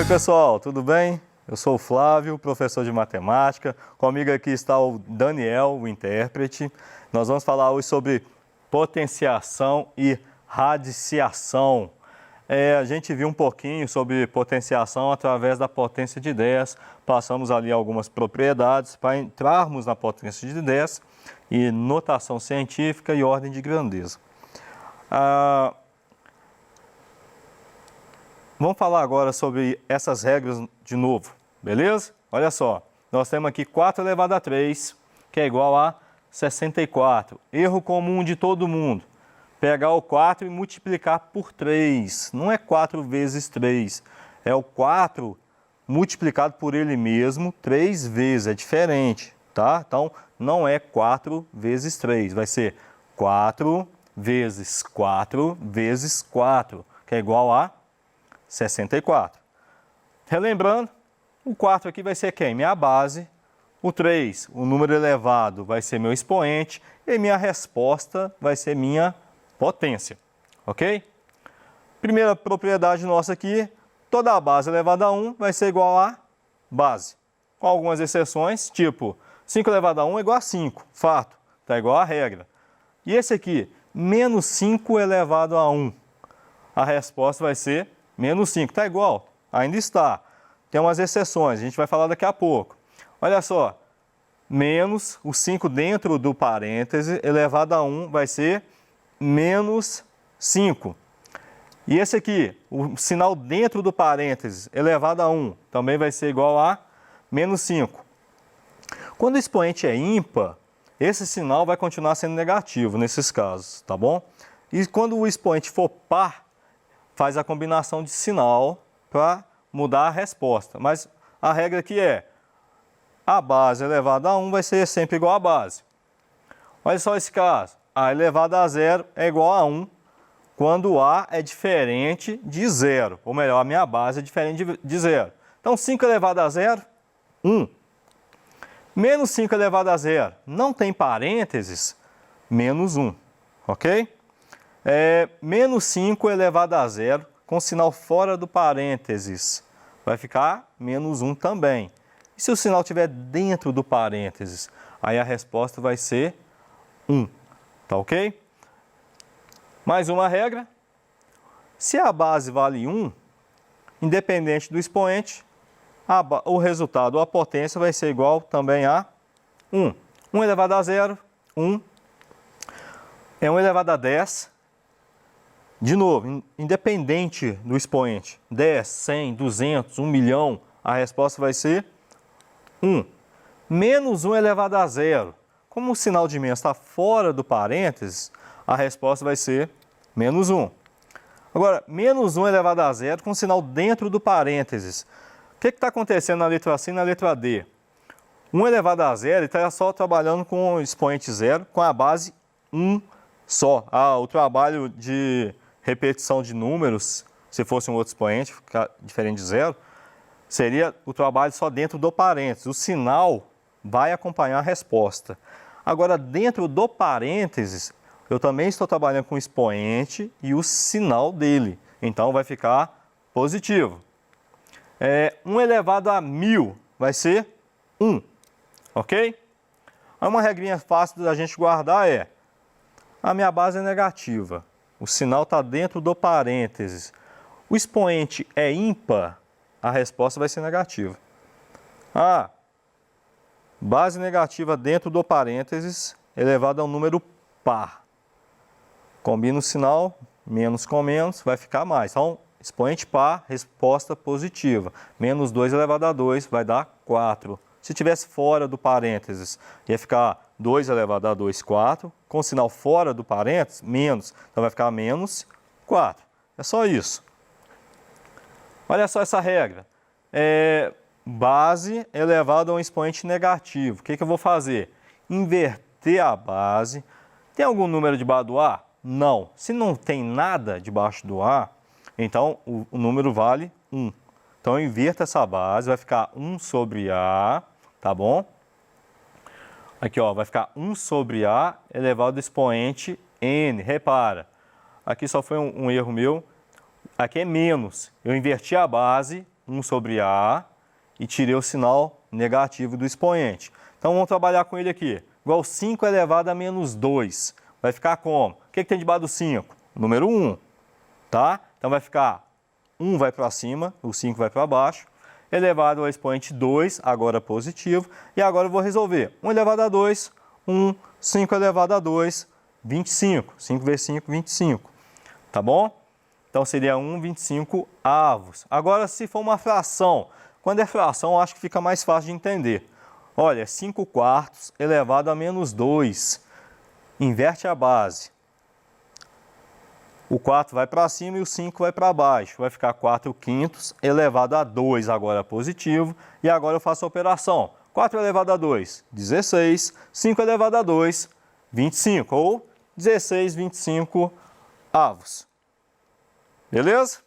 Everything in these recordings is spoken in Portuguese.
pessoal, tudo bem? Eu sou o Flávio, professor de matemática. Comigo aqui está o Daniel, o intérprete. Nós vamos falar hoje sobre potenciação e radiciação. A gente viu um pouquinho sobre potenciação através da potência de 10. Passamos ali algumas propriedades para entrarmos na potência de 10 e notação científica e ordem de grandeza. Vamos falar agora sobre essas regras de novo, beleza? Olha só, nós temos aqui 4 elevado a 3, que é igual a 64. Erro comum de todo mundo. Pegar o 4 e multiplicar por 3. Não é 4 vezes 3, é o 4 multiplicado por ele mesmo 3 vezes, é diferente, tá? Então, não é 4 vezes 3, vai ser 4 vezes 4 vezes 4, que é igual a 64. Relembrando, o 4 aqui vai ser quem? Minha base. O 3, o número elevado, vai ser meu expoente. E minha resposta vai ser minha potência. Ok? Primeira propriedade nossa aqui, toda a base elevada a 1 vai ser igual a base. Com algumas exceções, tipo 5 elevado a 1 é igual a 5. Fato, está igual a regra. E esse aqui, menos 5 elevado a 1. A resposta vai ser menos 5. Está igual? Ainda está. Tem umas exceções, a gente vai falar daqui a pouco. Olha só, menos o 5 dentro do parêntese elevado a 1 vai ser menos 5. E esse aqui, o sinal dentro do parêntese elevado a 1 também vai ser igual a menos 5. Quando o expoente é ímpar, esse sinal vai continuar sendo negativo nesses casos, tá bom? E quando o expoente for par, faz a combinação de sinal para mudar a resposta. Mas a regra aqui é, a base elevada a 1 vai ser sempre igual a base. Olha só esse caso, a elevado a 0 é igual a 1, quando A é diferente de 0. Ou melhor, a minha base é diferente de 0. Então, 5 elevado a 0, 1. Menos 5 elevado a 0, não tem parênteses, menos 1. Ok? Menos 5 elevado a 0, com sinal fora do parênteses, vai ficar menos 1 também. E se o sinal estiver dentro do parênteses, aí a resposta vai ser 1. Tá ok? Mais uma regra. Se a base vale 1, independente do expoente, o resultado, ou a potência, vai ser igual também a 1. 1 elevado a 0, 1. 1 elevado a 10. De novo, independente do expoente, 10, 100, 200, 1 milhão, a resposta vai ser 1. Menos 1 elevado a 0. Como o sinal de menos está fora do parênteses, a resposta vai ser menos 1. Agora, menos 1 elevado a 0 com o sinal dentro do parênteses. O que está acontecendo na letra C e na letra D? 1 elevado a 0 está só trabalhando com o expoente 0, com a base 1 só. O trabalho de repetição de números, se fosse um outro expoente, ficar diferente de 0, seria o trabalho só dentro do parênteses. O sinal vai acompanhar a resposta. Agora, dentro do parênteses, eu também estou trabalhando com o expoente e o sinal dele. Então, vai ficar positivo. 1 elevado a 1000 vai ser 1. Ok? Uma regrinha fácil da gente guardar é: a minha base é negativa. O sinal está dentro do parênteses. O expoente é ímpar, a resposta vai ser negativa. Base negativa dentro do parênteses elevado a um número par. Combina o sinal, menos com menos, vai ficar mais. Então, expoente par, resposta positiva. Menos 2 elevado a 2 vai dar 4. Se estivesse fora do parênteses, ia ficar 2 elevado a 2, 4. Com sinal fora do parênteses, menos. Então, vai ficar menos 4. É só isso. Olha só essa regra. Base elevado a um expoente negativo. O que eu vou fazer? Inverter a base. Tem algum número debaixo do A? Não. Se não tem nada debaixo do A, então o número vale 1. Então eu inverto essa base, vai ficar 1 sobre A, tá bom? Aqui, ó, vai ficar 1 sobre A elevado ao expoente N. Repara, aqui só foi um erro meu. Aqui é menos. Eu inverti a base, 1 sobre A e tirei o sinal negativo do expoente. Então, vamos trabalhar com ele aqui. Igual 5 elevado a menos 2. Vai ficar como? O que tem debaixo do 5? Número 1. Tá? Então, vai ficar 1 vai para cima, o 5 vai para baixo. Elevado ao expoente 2, agora positivo. E agora eu vou resolver. 1 elevado a 2, 1. 5 elevado a 2, 25. 5 vezes 5, 25. Tá bom? Então, seria 1,25 avos. Agora, se for uma fração, quando é fração, eu acho que fica mais fácil de entender. Olha, 5 quartos elevado a menos 2. Inverte a base. O 4 vai para cima e o 5 vai para baixo. Vai ficar 4 quintos elevado a 2, agora positivo. E agora eu faço a operação. 4 elevado a 2, 16. 5 elevado a 2, 25. Ou 16, 25 avos. Beleza?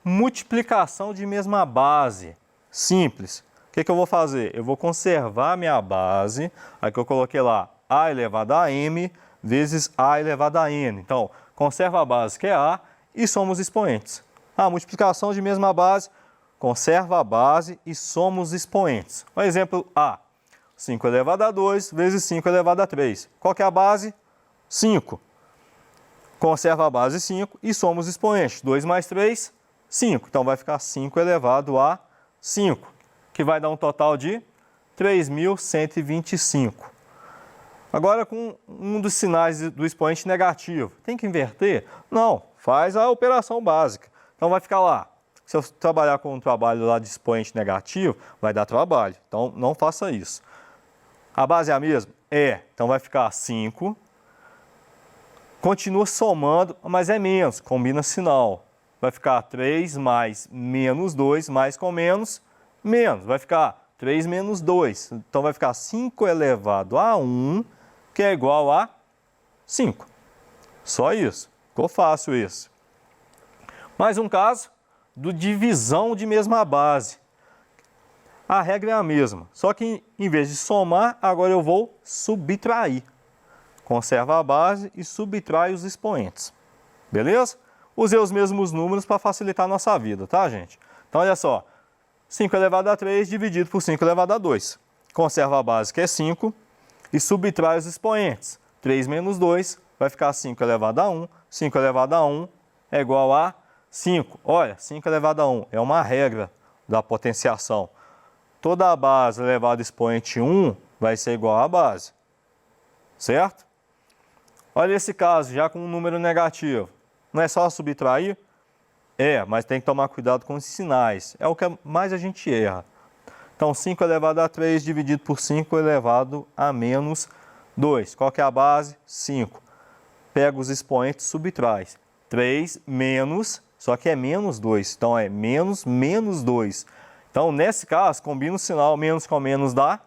Multiplicação de mesma base. Simples. O que eu vou fazer? Eu vou conservar a minha base. Aqui eu coloquei lá A elevado a M vezes A elevado a N. Então, conserva a base que é A e somos expoentes. Multiplicação de mesma base, conserva a base e somos expoentes. Um exemplo A. 5 elevado a 2 vezes 5 elevado a 3. Qual que é a base? 5. Conserva a base 5 e somos expoentes. 2 mais 3, 5. Então, vai ficar 5 elevado a 5, que vai dar um total de 3.125. Agora, com um dos sinais do expoente negativo. Tem que inverter? Não, faz a operação básica. Então, vai ficar lá. Se eu trabalhar com um trabalho lá de expoente negativo, vai dar trabalho. Então, não faça isso. A base é a mesma? É. Então, vai ficar 5. Continua somando, mas é menos, combina sinal. Vai ficar 3 mais menos 2, mais com menos, menos. Vai ficar 3 menos 2. Então, vai ficar 5 elevado a 1, que é igual a 5. Só isso. Ficou fácil isso. Mais um caso do divisão de mesma base. A regra é a mesma, só que em vez de somar, agora eu vou subtrair. Conserva a base e subtrai os expoentes. Beleza? Usei os mesmos números para facilitar a nossa vida, tá, gente? Então, olha só. 5 elevado a 3 dividido por 5 elevado a 2. Conserva a base, que é 5, e subtrai os expoentes. 3 menos 2 vai ficar 5 elevado a 1. 5 elevado a 1 é igual a 5. Olha, 5 elevado a 1 é uma regra da potenciação. Toda a base elevada a expoente 1 vai ser igual à base. Certo? Olha esse caso, já com um número negativo. Não é só subtrair? É, mas tem que tomar cuidado com os sinais. É o que mais a gente erra. Então, 5 elevado a 3 dividido por 5 elevado a menos 2. Qual que é a base? 5. Pega os expoentes e subtrai. 3 menos, só que é menos 2. Então, é menos 2. Então, nesse caso, combina o sinal menos com menos dá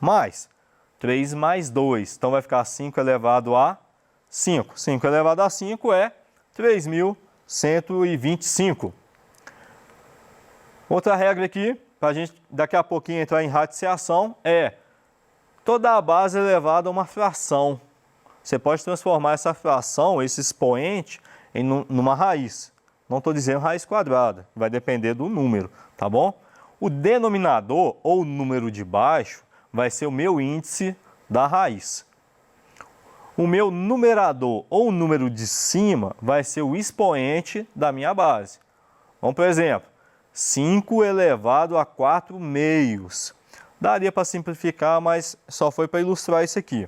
mais. 3 mais 2. Então, vai ficar 5 elevado a 5. 5 elevado a 5 é 3.125. Outra regra aqui, para a gente daqui a pouquinho entrar em radiciação, é toda a base elevada a uma fração. Você pode transformar essa fração, esse expoente, numa raiz. Não estou dizendo raiz quadrada, vai depender do número, tá bom? O denominador, ou o número de baixo, vai ser o meu índice da raiz. O meu numerador, ou o número de cima, vai ser o expoente da minha base. Vamos, por exemplo, 5 elevado a 4 meios. Daria para simplificar, mas só foi para ilustrar isso aqui.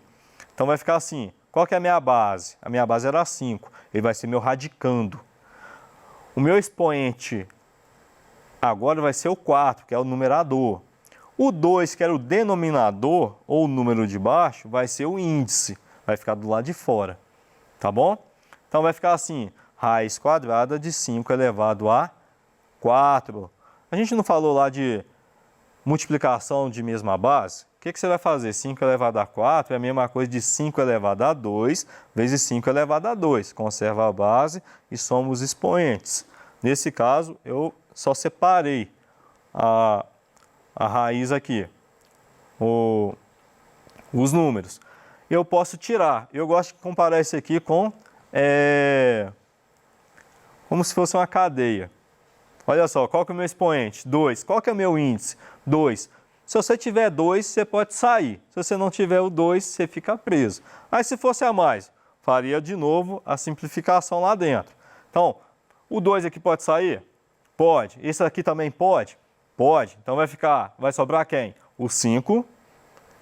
Então, vai ficar assim. Qual que é a minha base? A minha base era 5. Ele vai ser meu radicando. O meu expoente agora vai ser o 4, que é o numerador. O 2, que era o denominador, ou o número de baixo, vai ser o índice. Vai ficar do lado de fora. Tá bom? Então, vai ficar assim. Raiz quadrada de 5 elevado a 4. A gente não falou lá de multiplicação de mesma base? O que você vai fazer? 5 elevado a 4 é a mesma coisa de 5 elevado a 2 vezes 5 elevado a 2. Conserva a base e somos expoentes. Nesse caso, eu só separei a raiz aqui, os números. Eu posso tirar. Eu gosto de comparar isso aqui com como se fosse uma cadeia. Olha só, qual que é o meu expoente? 2. Qual que é o meu índice? 2. Se você tiver 2, você pode sair. Se você não tiver o 2, você fica preso. Aí se fosse a mais, faria de novo a simplificação lá dentro. Então, o 2 aqui pode sair? Pode. Esse aqui também pode? Pode. Então vai sobrar quem? O 5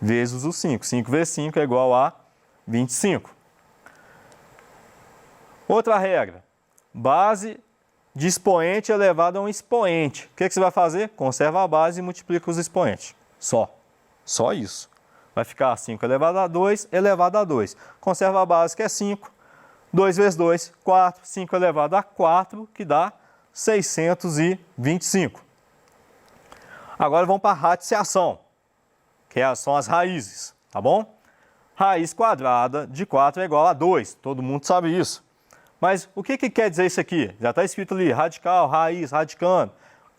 vezes o 5. 5 vezes 5 é igual a 25. Outra regra. Base de expoente elevado a um expoente. O que você vai fazer? Conserva a base e multiplica os expoentes. Só isso. Vai ficar 5 elevado a 2 elevado a 2. Conserva a base, que é 5. 2 vezes 2, 4. 5 elevado a 4, que dá 625. Agora vamos para a radiciação, que são as raízes, tá bom? Raiz quadrada de 4 é igual a 2. Todo mundo sabe isso. Mas o que quer dizer isso aqui? Já está escrito ali, radical, raiz, radicando,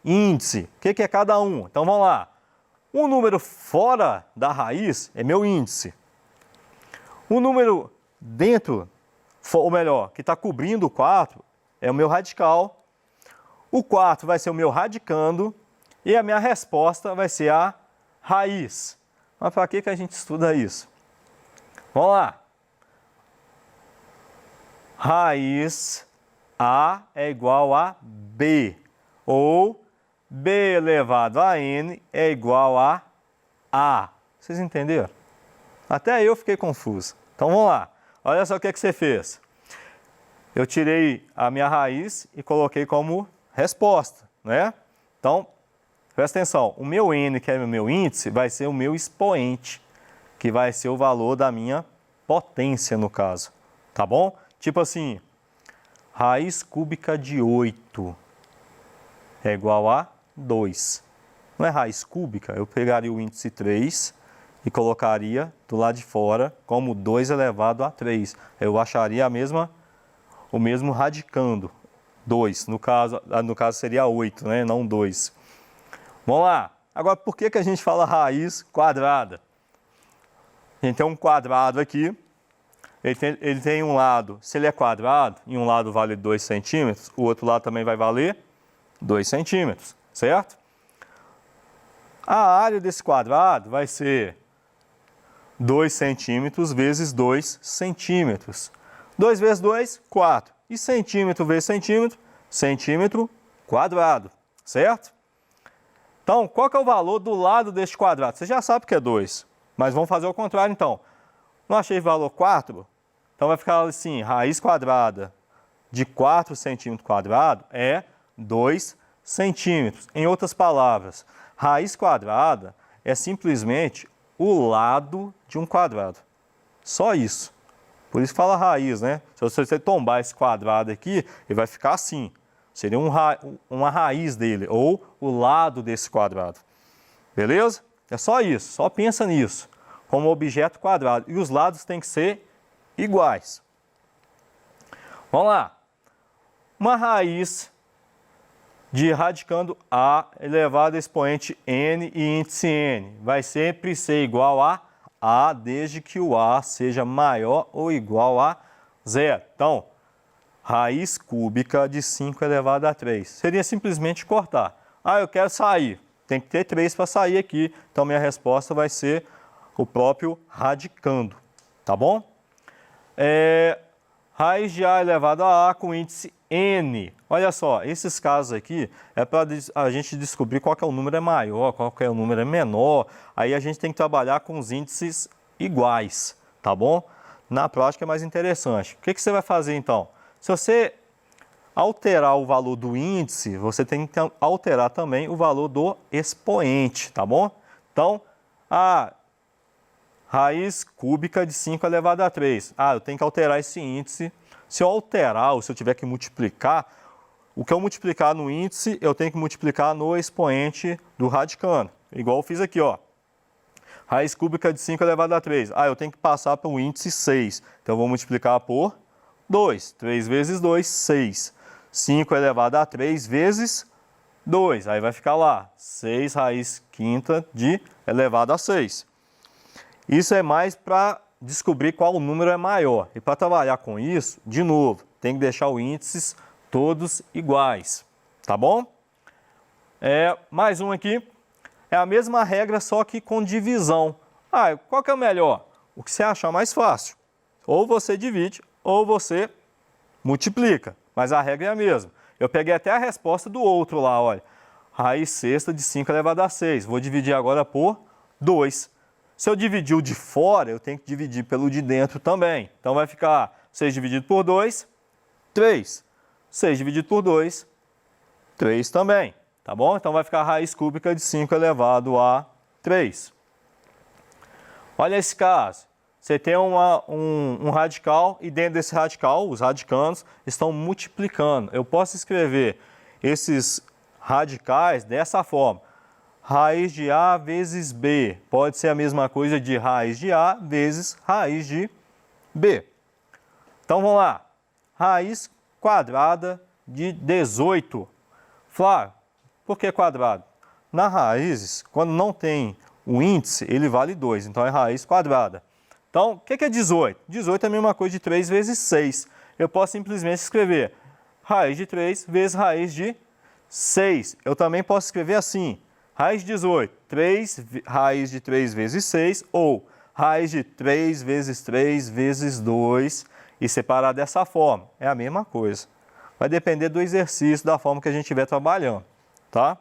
índice. O que é cada um? Então vamos lá. Um número fora da raiz é meu índice. Um número dentro, ou melhor, que está cobrindo o 4, é o meu radical. O 4 vai ser o meu radicando e a minha resposta vai ser a raiz. Mas para que a gente estuda isso? Vamos lá. Raiz A é igual a B, ou B elevado a N é igual a A. Vocês entenderam? Até eu fiquei confuso. Então vamos lá. Olha só o que você fez. Eu tirei a minha raiz e coloquei como resposta, né? Então, presta atenção. O meu N, que é o meu índice, vai ser o meu expoente, que vai ser o valor da minha potência, no caso. Tá bom? Tipo assim, raiz cúbica de 8 é igual a 2. Não é raiz cúbica? Eu pegaria o índice 3 e colocaria do lado de fora como 2 elevado a 3. Eu acharia o mesmo radicando. 2, no caso seria 8, né? Não 2. Vamos lá. Agora, por que a gente fala raiz quadrada? A gente tem um quadrado aqui. Ele tem um lado, se ele é quadrado, e um lado vale 2 centímetros, o outro lado também vai valer 2 centímetros, certo? A área desse quadrado vai ser 2 centímetros vezes 2 centímetros. 2 vezes 2, 4. E centímetro vezes centímetro, centímetro quadrado, certo? Então, qual que é o valor do lado deste quadrado? Você já sabe que é 2, mas vamos fazer o contrário então. Não achei o valor 4? Então vai ficar assim, raiz quadrada de 4 centímetros quadrado é 2 centímetros. Em outras palavras, raiz quadrada é simplesmente o lado de um quadrado. Só isso. Por isso fala raiz, né? Se você tombar esse quadrado aqui, ele vai ficar assim. Seria uma raiz dele, ou o lado desse quadrado. Beleza? É só isso, só pensa nisso. Como objeto quadrado. E os lados têm que ser iguais. Vamos lá. Uma raiz de radicando A elevado a expoente N e índice N vai sempre ser igual a A, desde que o A seja maior ou igual a 0. Então, raiz cúbica de 5 elevado a 3. Seria simplesmente cortar. Ah, eu quero sair. Tem que ter 3 para sair aqui. Então, minha resposta vai ser o próprio radicando. Tá bom? Raiz de A elevado a A com índice N. Olha só, esses casos aqui é para a gente descobrir qual que é o número maior, qual que é o número menor. Aí a gente tem que trabalhar com os índices iguais, tá bom? Na prática é mais interessante. O que você vai fazer então? Se você alterar o valor do índice, você tem que alterar também o valor do expoente, tá bom? Então, raiz cúbica de 5 elevado a 3. Eu tenho que alterar esse índice. Se eu alterar, ou se eu tiver que multiplicar, o que eu multiplicar no índice, eu tenho que multiplicar no expoente do radicando. Igual eu fiz aqui, ó. Raiz cúbica de 5 elevado a 3. Eu tenho que passar para o índice 6. Então, eu vou multiplicar por 2. 3 vezes 2, 6. 5 elevado a 3 vezes 2. Aí vai ficar lá, 6 raiz quinta de elevado a 6. Isso é mais para descobrir qual o número é maior. E para trabalhar com isso, de novo, tem que deixar o índices todos iguais, tá bom? Mais um aqui, é a mesma regra, só que com divisão. Qual que é o melhor? O que você achar mais fácil. Ou você divide, ou você multiplica, mas a regra é a mesma. Eu peguei até a resposta do outro lá, olha. Raiz sexta de 5 elevado a 6. Vou dividir agora por 2. Se eu dividir o de fora, eu tenho que dividir pelo de dentro também. Então vai ficar 6 dividido por 2, 3. 6 dividido por 2, 3 também. Tá bom? Então vai ficar a raiz cúbica de 5 elevado a 3. Olha esse caso. Você tem um radical e dentro desse radical, os radicandos estão multiplicando. Eu posso escrever esses radicais dessa forma. Raiz de A vezes B pode ser a mesma coisa de raiz de A vezes raiz de B. Então vamos lá. Raiz quadrada de 18. Flávio, por que quadrado? Na raízes, quando não tem o índice, ele vale 2, então é raiz quadrada. Então, o que é 18? 18 é a mesma coisa de 3 vezes 6. Eu posso simplesmente escrever raiz de 3 vezes raiz de 6. Eu também posso escrever assim, raiz de 18, raiz de 3 vezes 6, ou raiz de 3 vezes 3 vezes 2, e separar dessa forma. É a mesma coisa. Vai depender do exercício, da forma que a gente estiver trabalhando, tá?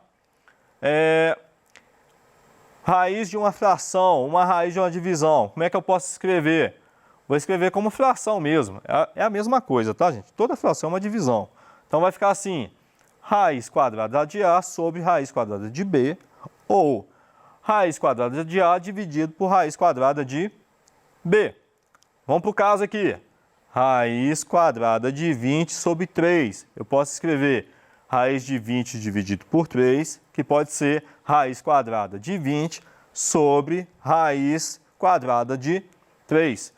Raiz de uma fração, uma raiz de uma divisão. Como é que eu posso escrever? Vou escrever como fração mesmo. É a mesma coisa, tá, gente? Toda fração é uma divisão. Então vai ficar assim, raiz quadrada de A sobre raiz quadrada de B, ou raiz quadrada de A dividido por raiz quadrada de B. Vamos para o caso aqui. Raiz quadrada de 20 sobre 3. Eu posso escrever raiz de 20 dividido por 3, que pode ser raiz quadrada de 20 sobre raiz quadrada de 3.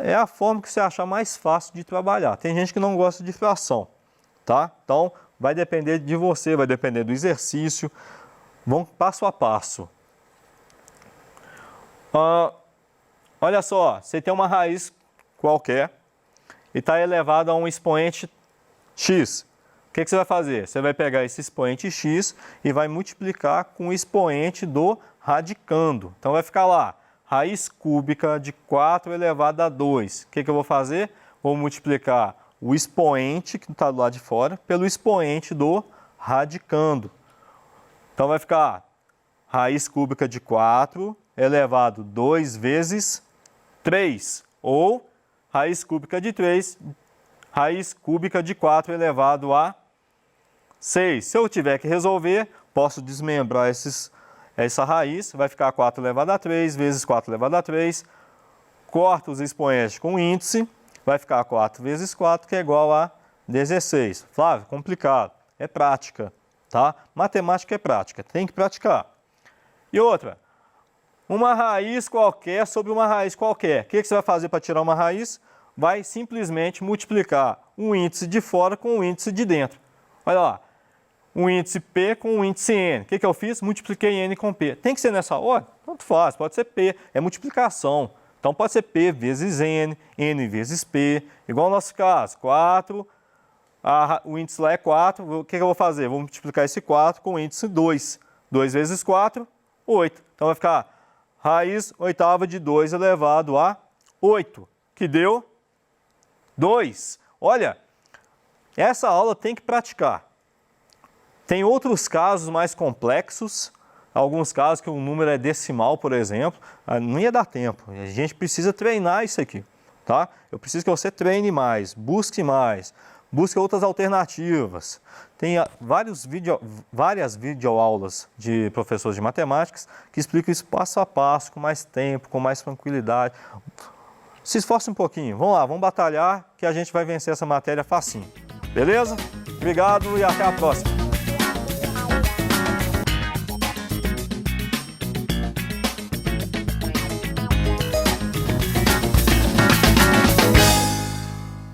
É a forma que você achar mais fácil de trabalhar. Tem gente que não gosta de fração, tá? Então, vai depender de você, vai depender do exercício. Vamos passo a passo. Olha só, você tem uma raiz qualquer e está elevada a um expoente x. O que você vai fazer? Você vai pegar esse expoente x e vai multiplicar com o expoente do radicando. Então vai ficar lá, raiz cúbica de 4 elevado a 2. O que eu vou fazer? Vou multiplicar o expoente, que está do lado de fora, pelo expoente do radicando. Então vai ficar raiz cúbica de 4 elevado a 2 vezes 3. Ou raiz cúbica de 3, raiz cúbica de 4 elevado a 6. Se eu tiver que resolver, posso desmembrar essa raiz, vai ficar 4 elevado a 3 vezes 4 elevado a 3. Corto os expoentes com índice, vai ficar 4 vezes 4, que é igual a 16. Flávio, complicado. É prática, tá? Matemática é prática, tem que praticar. E outra, uma raiz qualquer sobre uma raiz qualquer. O que você vai fazer para tirar uma raiz? Vai simplesmente multiplicar o índice de fora com o índice de dentro. Olha lá, o índice P com o índice N. O que eu fiz? Multipliquei N com P. Tem que ser nessa ordem? Tanto faz, pode ser P, é multiplicação. Então pode ser P vezes N, N vezes P, igual no nosso caso, 4, o índice lá é 4, o que eu vou fazer? Vou multiplicar esse 4 com o índice 2. 2 vezes 4, 8. Então vai ficar raiz oitava de 2 elevado a 8, que deu 2. Olha, essa aula tem que praticar. Tem outros casos mais complexos, alguns casos que o número é decimal, por exemplo, não ia dar tempo. A gente precisa treinar isso aqui, tá? Eu preciso que você treine mais, busque outras alternativas. Tem várias videoaulas de professores de matemáticas que explicam isso passo a passo, com mais tempo, com mais tranquilidade. Se esforce um pouquinho, vamos lá, vamos batalhar que a gente vai vencer essa matéria facinho. Beleza? Obrigado e até a próxima.